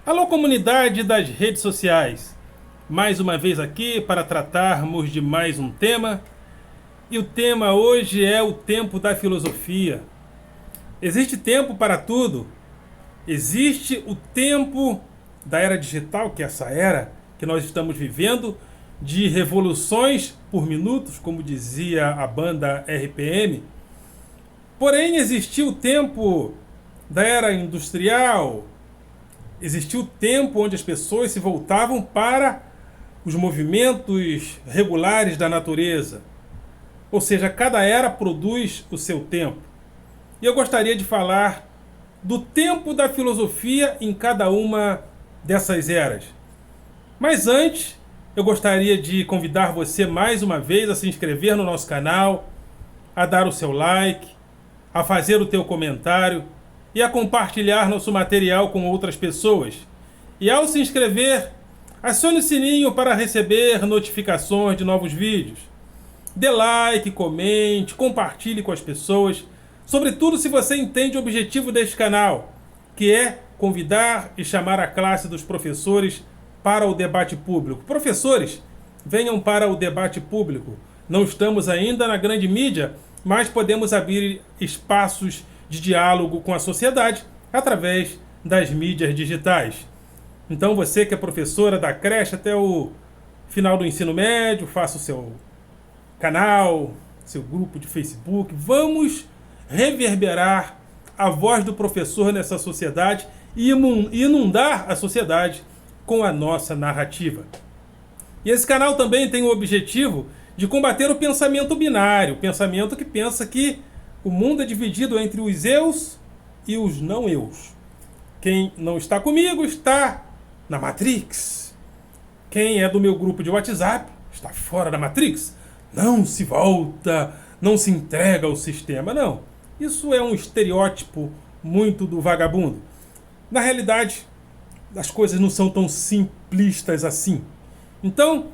Alô, comunidade das redes sociais! Mais uma vez aqui para tratarmos de mais um tema. E o tema hoje é o tempo da filosofia. Existe tempo para tudo. Existe o tempo da era digital, que é essa era que nós estamos vivendo, de revoluções por minutos, como dizia a banda RPM. Porém, existiu o tempo da era industrial. Existiu o tempo onde as pessoas se voltavam para os movimentos regulares da natureza. Ou seja, cada era produz o seu tempo. E eu gostaria de falar do tempo da filosofia em cada uma dessas eras. Mas antes, eu gostaria de convidar você mais uma vez a se inscrever no nosso canal, a dar o seu like, a fazer o teu comentário e a compartilhar nosso material com outras pessoas. E ao se inscrever, acione o sininho para receber notificações de novos vídeos. Dê like, comente, compartilhe com as pessoas, sobretudo se você entende o objetivo deste canal, que é convidar e chamar a classe dos professores para o debate público. Professores, venham para o debate público. Não estamos ainda na grande mídia, mas podemos abrir espaços de diálogo com a sociedade através das mídias digitais. Então você que é professora da creche até o final do ensino médio, faça o seu canal, seu grupo de Facebook. Vamos reverberar a voz do professor nessa sociedade e inundar a sociedade com a nossa narrativa. E esse canal também tem o objetivo de combater o pensamento binário, o pensamento que pensa que o mundo é dividido entre os eus e os não eus. Quem não está comigo está na Matrix. Quem é do meu grupo de WhatsApp está fora da Matrix. Não se volta, não se entrega ao sistema. Não, isso é um estereótipo muito do vagabundo. Na realidade, as coisas não são tão simplistas assim. Então,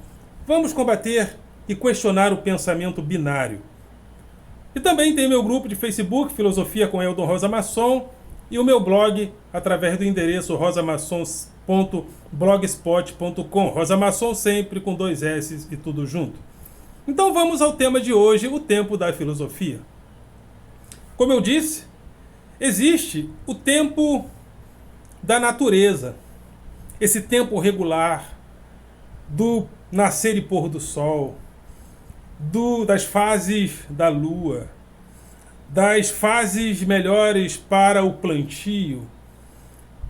vamos combater e questionar o pensamento binário. E também tem meu grupo de Facebook, Filosofia com Eldon Rosa Masson, e o meu blog através do endereço rosamasson.blogspot.com. Rosa Masson sempre com 2 S e tudo junto. Então vamos ao tema de hoje, o tempo da filosofia. Como eu disse, existe o tempo da natureza. Esse tempo regular do nascer e pôr do sol, das fases da lua, das fases melhores para o plantio.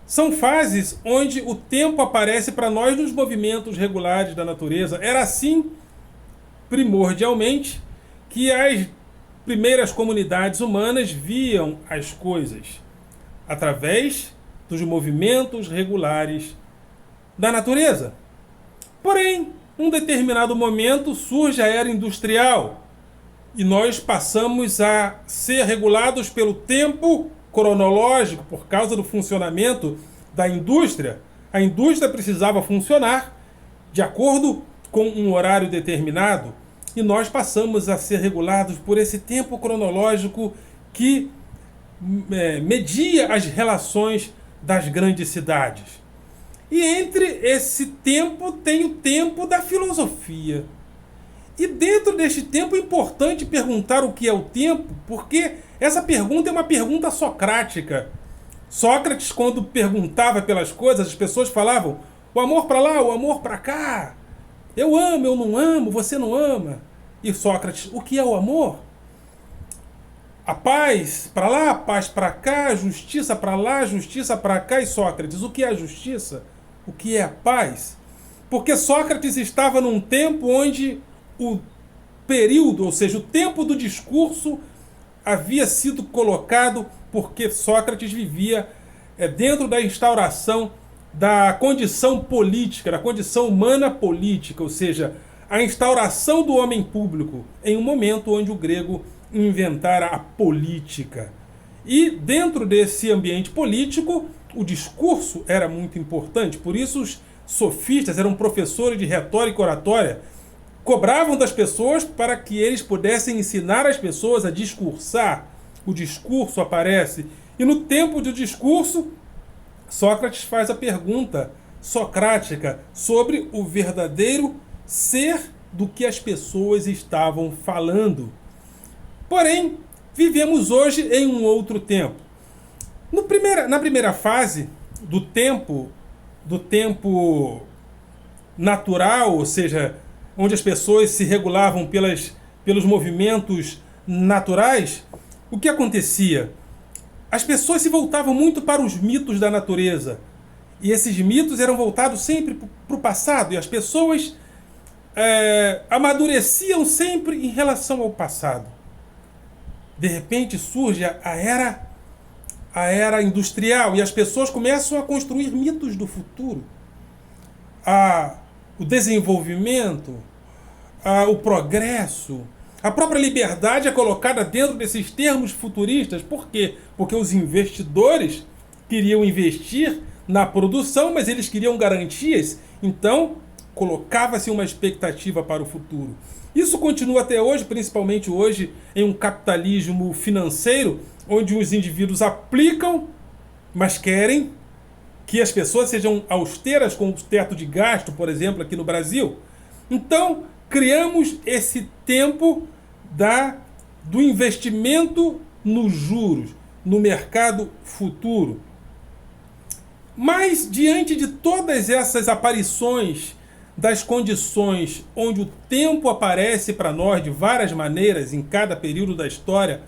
São fases onde o tempo aparece para nós nos movimentos regulares da natureza. Era assim, primordialmente, que as primeiras comunidades humanas viam as coisas através dos movimentos regulares da natureza. Porém, num determinado momento surge a era industrial e nós passamos a ser regulados pelo tempo cronológico por causa do funcionamento da indústria. A indústria precisava funcionar de acordo com um horário determinado e nós passamos a ser regulados por esse tempo cronológico que media as relações das grandes cidades. E entre esse tempo tem o tempo da filosofia. E dentro deste tempo é importante perguntar o que é o tempo, porque essa pergunta é uma pergunta socrática. Sócrates, quando perguntava pelas coisas, as pessoas falavam o amor para lá, o amor para cá. Eu amo, eu não amo, você não ama. E Sócrates, o que é o amor? A paz para lá, a paz para cá, justiça para lá, justiça para cá. E Sócrates, o que é a justiça? O que é a paz? Porque Sócrates estava num tempo onde o período, ou seja, o tempo do discurso havia sido colocado porque Sócrates vivia dentro da instauração da condição política, da condição humana política, ou seja, a instauração do homem público em um momento onde o grego inventara a política. E dentro desse ambiente político, o discurso era muito importante. Por isso os sofistas eram professores de retórica e oratória, cobravam das pessoas para que eles pudessem ensinar as pessoas a discursar. O discurso aparece. E no tempo do discurso, Sócrates faz a pergunta socrática sobre o verdadeiro ser do que as pessoas estavam falando. Porém, vivemos hoje em um outro tempo. Na primeira fase do tempo natural, ou seja, onde as pessoas se regulavam pelos movimentos naturais, o que acontecia? As pessoas se voltavam muito para os mitos da natureza. E esses mitos eram voltados sempre para o passado. E as pessoas amadureciam sempre em relação ao passado. De repente surge a era industrial. E as pessoas começam a construir mitos do futuro. O desenvolvimento, o progresso, a própria liberdade é colocada dentro desses termos futuristas. Por quê? Porque os investidores queriam investir na produção, mas eles queriam garantias. Então, colocava-se uma expectativa para o futuro. Isso continua até hoje, principalmente hoje, em um capitalismo financeiro, onde os indivíduos aplicam, mas querem que as pessoas sejam austeras com o teto de gasto, por exemplo, aqui no Brasil. Então, criamos esse tempo do investimento nos juros, no mercado futuro. Mas, diante de todas essas aparições das condições onde o tempo aparece para nós de várias maneiras em cada período da história,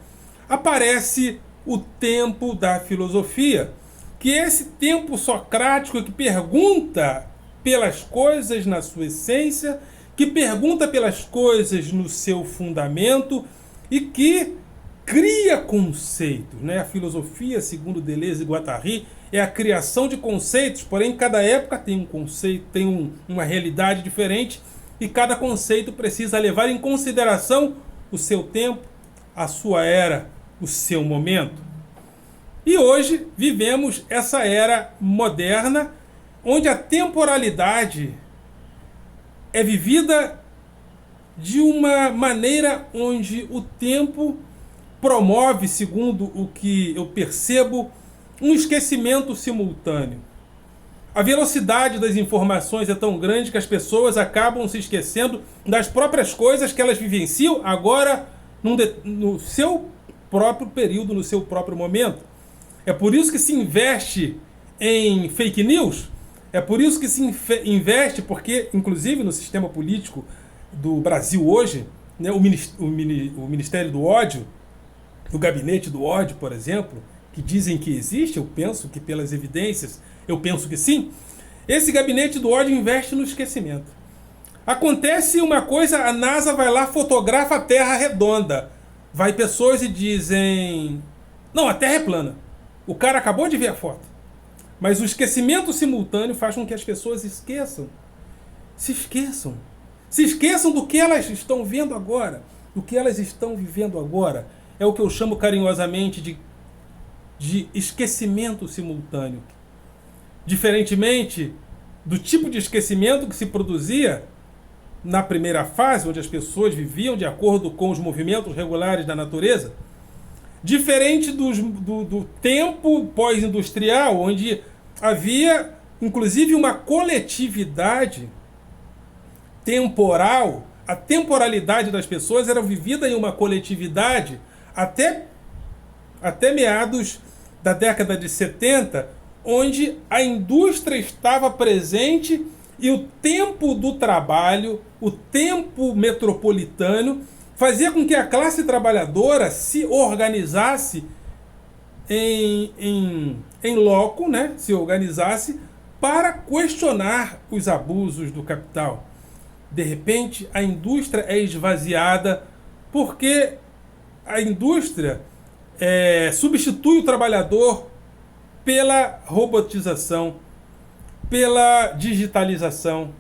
aparece o tempo da filosofia, que é esse tempo socrático que pergunta pelas coisas na sua essência, que pergunta pelas coisas no seu fundamento e que cria conceitos, né? A filosofia, segundo Deleuze e Guattari, é a criação de conceitos, porém cada época tem um conceito, tem uma realidade diferente e cada conceito precisa levar em consideração o seu tempo, a sua era, o seu momento. E hoje vivemos essa era moderna, onde a temporalidade é vivida de uma maneira onde o tempo promove, segundo o que eu percebo, um esquecimento simultâneo. A velocidade das informações é tão grande que as pessoas acabam se esquecendo das próprias coisas que elas vivenciam agora no seu próprio período, no seu próprio momento. É por isso que se investe em fake news, é por isso que se investe, porque, inclusive, no sistema político do Brasil hoje, né, o Ministério do Ódio, o Gabinete do Ódio, por exemplo, que dizem que existe, eu penso que pelas evidências, eu penso que sim, esse Gabinete do Ódio investe no esquecimento. Acontece uma coisa, a NASA vai lá, fotografa a Terra redonda. Vai pessoas e dizem, não, a Terra é plana. O cara acabou de ver a foto. Mas o esquecimento simultâneo faz com que as pessoas esqueçam. Se esqueçam do que elas estão vendo agora, do que elas estão vivendo agora. É o que eu chamo carinhosamente de esquecimento simultâneo. Diferentemente do tipo de esquecimento que se produzia na primeira fase, onde as pessoas viviam de acordo com os movimentos regulares da natureza, diferente do tempo pós-industrial, onde havia, inclusive, uma coletividade temporal, a temporalidade das pessoas era vivida em uma coletividade até meados da década de 70, onde a indústria estava presente e o tempo do trabalho, o tempo metropolitano, fazia com que a classe trabalhadora se organizasse em loco, né? Se organizasse para questionar os abusos do capital. De repente, a indústria é esvaziada porque a indústria substitui o trabalhador pela robotização, pela digitalização.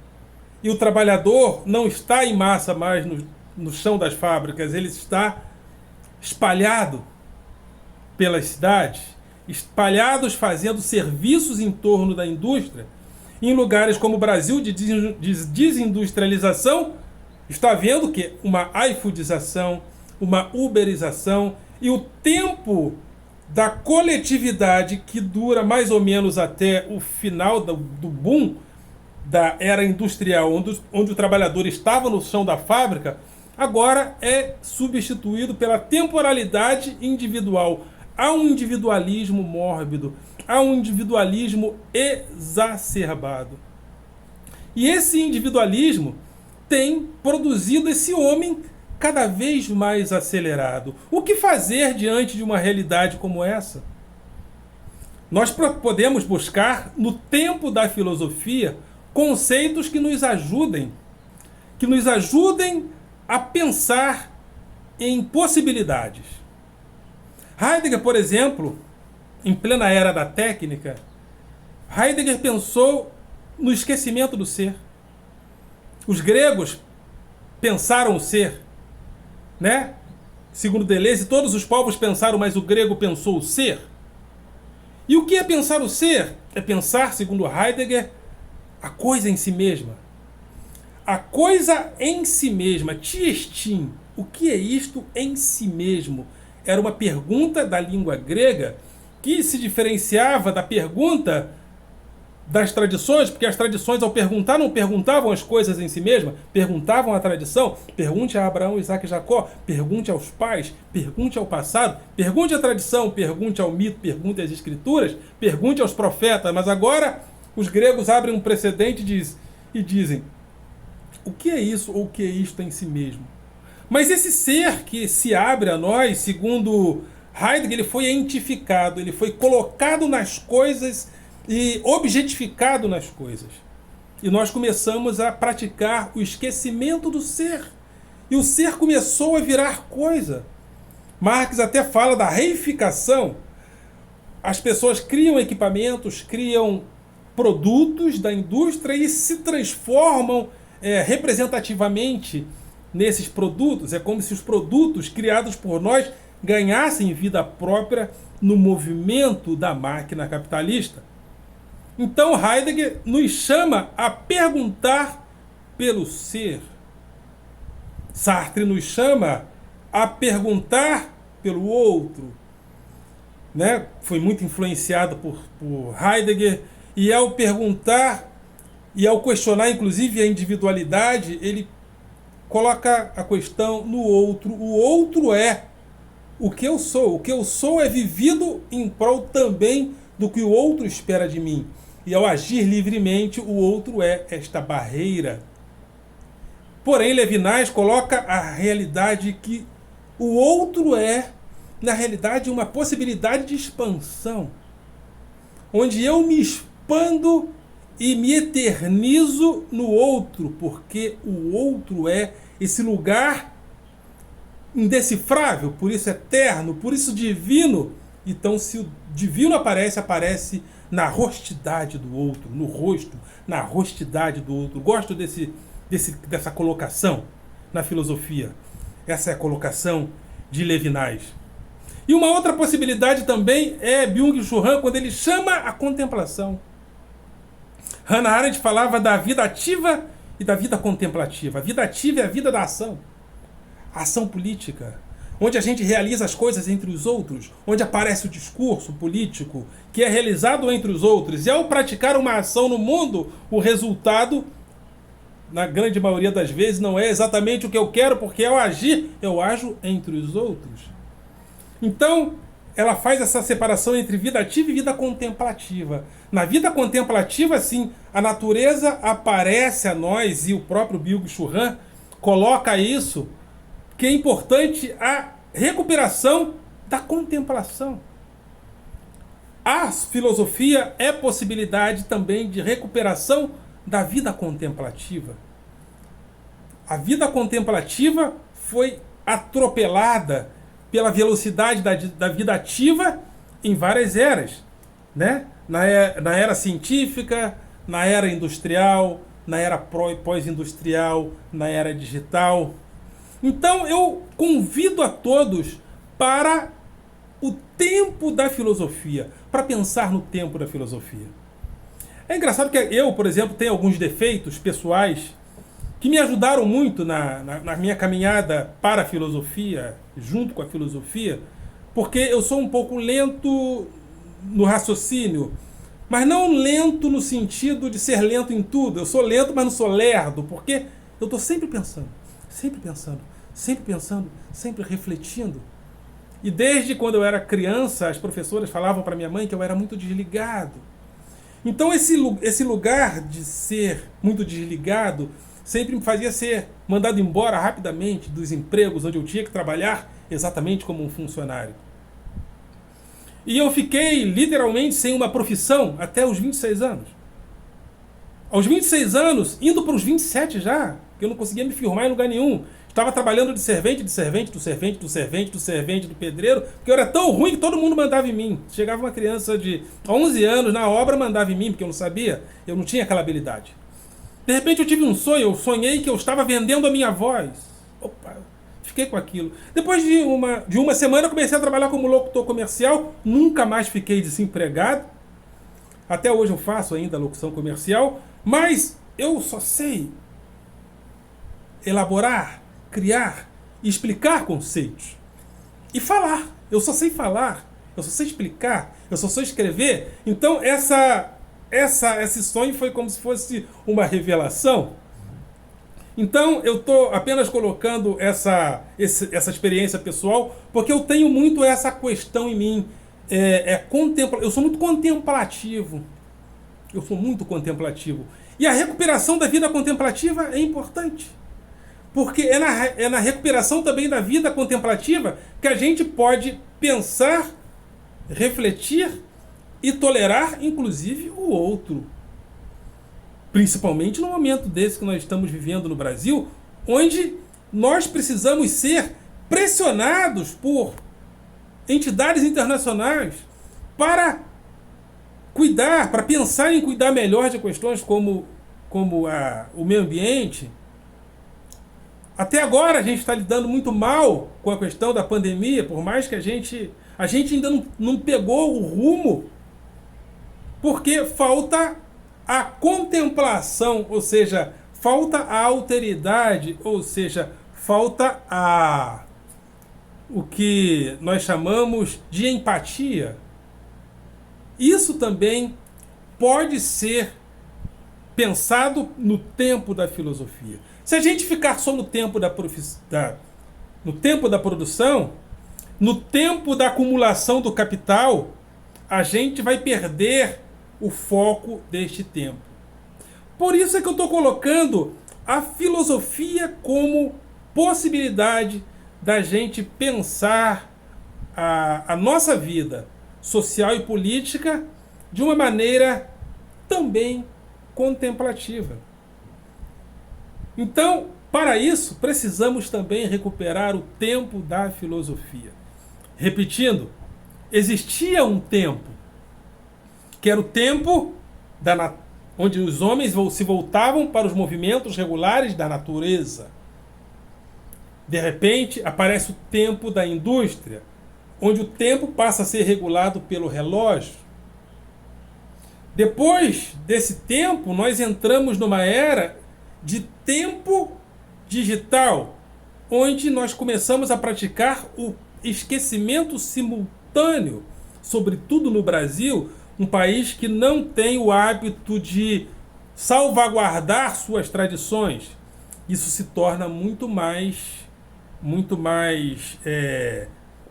E o trabalhador não está em massa mais no chão das fábricas, ele está espalhado pelas cidades, espalhados fazendo serviços em torno da indústria. Em lugares como o Brasil de desindustrialização, está vendo que uma iFoodização, uma uberização, e o tempo da coletividade que dura mais ou menos até o final do boom da era industrial, onde o trabalhador estava no chão da fábrica, agora é substituído pela temporalidade individual. Há um individualismo mórbido, há um individualismo exacerbado. E esse individualismo tem produzido esse homem cada vez mais acelerado. O que fazer diante de uma realidade como essa? Nós podemos buscar no tempo da filosofia conceitos que nos ajudem a pensar em possibilidades. Heidegger, por exemplo, em plena era da técnica, Heidegger pensou no esquecimento do ser. Os gregos pensaram o ser, né? Segundo Deleuze, todos os povos pensaram, mas o grego pensou o ser. E o que é pensar o ser? É pensar, segundo Heidegger, a coisa em si mesma. A coisa em si mesma, Tiestin, o que é isto em si mesmo? Era uma pergunta da língua grega que se diferenciava da pergunta das tradições, porque as tradições, ao perguntar, não perguntavam as coisas em si mesmas, perguntavam a tradição. Pergunte a Abraão, Isaac e Jacó, pergunte aos pais, pergunte ao passado, pergunte à tradição, pergunte ao mito, pergunte às escrituras, pergunte aos profetas. Mas agora os gregos abrem um precedente e dizem: o que é isso ou o que é isto em si mesmo? Mas esse ser que se abre a nós, segundo Heidegger, ele foi entificado, ele foi colocado nas coisas e objetificado nas coisas. E nós começamos a praticar o esquecimento do ser. E o ser começou a virar coisa. Marx até fala da reificação. As pessoas criam equipamentos, criam produtos da indústria e se transformam representativamente nesses produtos. É como se os produtos criados por nós ganhassem vida própria no movimento da máquina capitalista. Então Heidegger nos chama a perguntar pelo ser. Sartre nos chama a perguntar pelo outro. Né? Foi muito influenciado por Heidegger, e ao perguntar e ao questionar inclusive a individualidade, ele coloca a questão no outro. O outro é o que eu sou. O que eu sou é vivido em prol também do que o outro espera de mim. E ao agir livremente, o outro é esta barreira. Porém, Levinas coloca a realidade que o outro é, na realidade, uma possibilidade de expansão. Onde eu me expando e me eternizo no outro, porque o outro é esse lugar indecifrável, por isso eterno, por isso divino. Então, se o divino aparece na rostidade do outro, no rosto, na rostidade do outro. Gosto dessa colocação na filosofia. Essa é a colocação de Levinas. E uma outra possibilidade também é Byung-Chul Han, quando ele chama a contemplação. Hannah Arendt falava da vida ativa e da vida contemplativa. A vida ativa é a vida da ação. A ação política, onde a gente realiza as coisas entre os outros, onde aparece o discurso político que é realizado entre os outros. E ao praticar uma ação no mundo, o resultado, na grande maioria das vezes, não é exatamente o que eu quero, porque ao agir, eu ajo entre os outros. Então, ela faz essa separação entre vida ativa e vida contemplativa. Na vida contemplativa, sim, a natureza aparece a nós, e o próprio Byung-Chul Han coloca isso, que é importante a recuperação da contemplação. A filosofia é possibilidade também de recuperação da vida contemplativa. A vida contemplativa foi atropelada pela velocidade da vida ativa em várias eras, né? Na era científica, na era industrial, na era pós-industrial, na era digital. Então eu convido a todos para o tempo da filosofia, para pensar no tempo da filosofia. É engraçado que eu, por exemplo, tenho alguns defeitos pessoais que me ajudaram muito na minha caminhada para a filosofia, junto com a filosofia, porque eu sou um pouco lento no raciocínio, mas não lento no sentido de ser lento em tudo. Eu sou lento, mas não sou lerdo, porque eu estou sempre pensando, sempre pensando, sempre pensando, sempre refletindo. E desde quando eu era criança, as professoras falavam para minha mãe que eu era muito desligado. Então esse lugar de ser muito desligado sempre me fazia ser mandado embora rapidamente dos empregos onde eu tinha que trabalhar exatamente como um funcionário. E eu fiquei literalmente sem uma profissão até os 26 anos. Aos 26 anos, indo para os 27 já, que eu não conseguia me firmar em lugar nenhum. Estava trabalhando de servente, do servente, do pedreiro, porque eu era tão ruim que todo mundo mandava em mim. Chegava uma criança de 11 anos na obra, mandava em mim, porque eu não sabia, eu não tinha aquela habilidade. De repente eu tive um sonho, eu sonhei que eu estava vendendo a minha voz. Opa, fiquei com aquilo. Depois de uma semana eu comecei a trabalhar como locutor comercial, nunca mais fiquei desempregado. Até hoje eu faço ainda locução comercial, mas eu só sei elaborar, criar e explicar conceitos. E falar. Eu só sei falar, eu só sei explicar, eu só sei escrever. Então esse sonho foi como se fosse uma revelação. Então eu estou apenas colocando essa experiência pessoal, porque eu tenho muito essa questão em mim. Eu sou muito contemplativo. Eu sou muito contemplativo. E a recuperação da vida contemplativa é importante. Porque é na recuperação também da vida contemplativa que a gente pode pensar, refletir e tolerar, inclusive, o outro. Principalmente no momento desse que nós estamos vivendo no Brasil, onde nós precisamos ser pressionados por entidades internacionais para cuidar, para pensar em cuidar melhor de questões como o meio ambiente. Até agora a gente está lidando muito mal com a questão da pandemia, por mais que a gente ainda não pegou o rumo, porque falta a contemplação, ou seja, falta a alteridade, ou seja, falta o que nós chamamos de empatia. Isso também pode ser pensado no tempo da filosofia. Se a gente ficar só no tempo no tempo da produção, no tempo da acumulação do capital, a gente vai perder o foco deste tempo. Por isso é que eu estou colocando a filosofia como possibilidade da gente pensar a nossa vida social e política de uma maneira também contemplativa. Então, para isso, precisamos também recuperar o tempo da filosofia. Repetindo, existia um tempo, que era o tempo onde os homens se voltavam para os movimentos regulares da natureza. De repente, aparece o tempo da indústria, onde o tempo passa a ser regulado pelo relógio. Depois desse tempo, nós entramos numa era de tempo digital, onde nós começamos a praticar o esquecimento simultâneo, sobretudo no Brasil, um país que não tem o hábito de salvaguardar suas tradições. Isso se torna muito mais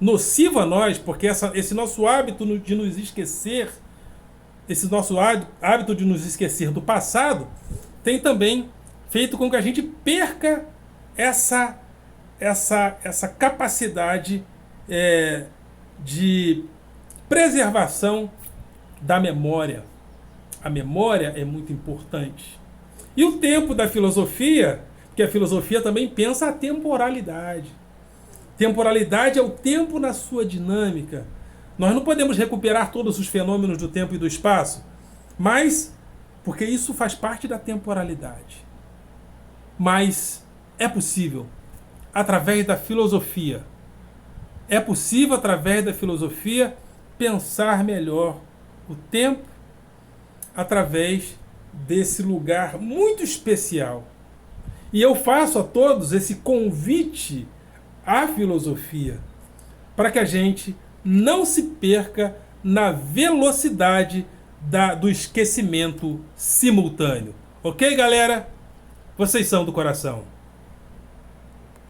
nocivo a nós, porque esse nosso hábito de nos esquecer, esse nosso hábito de nos esquecer do passado, tem também feito com que a gente perca essa capacidade de preservação da memória. A memória é muito importante. E o tempo da filosofia, que a filosofia também pensa a temporalidade. Temporalidade é o tempo na sua dinâmica. Nós não podemos recuperar todos os fenômenos do tempo e do espaço, mas porque isso faz parte da temporalidade. Mas é possível, através da filosofia. É possível, através da filosofia, pensar melhor o tempo através desse lugar muito especial. E eu faço a todos esse convite à filosofia, para que a gente não se perca na velocidade do esquecimento simultâneo. Ok, galera? Vocês são do coração.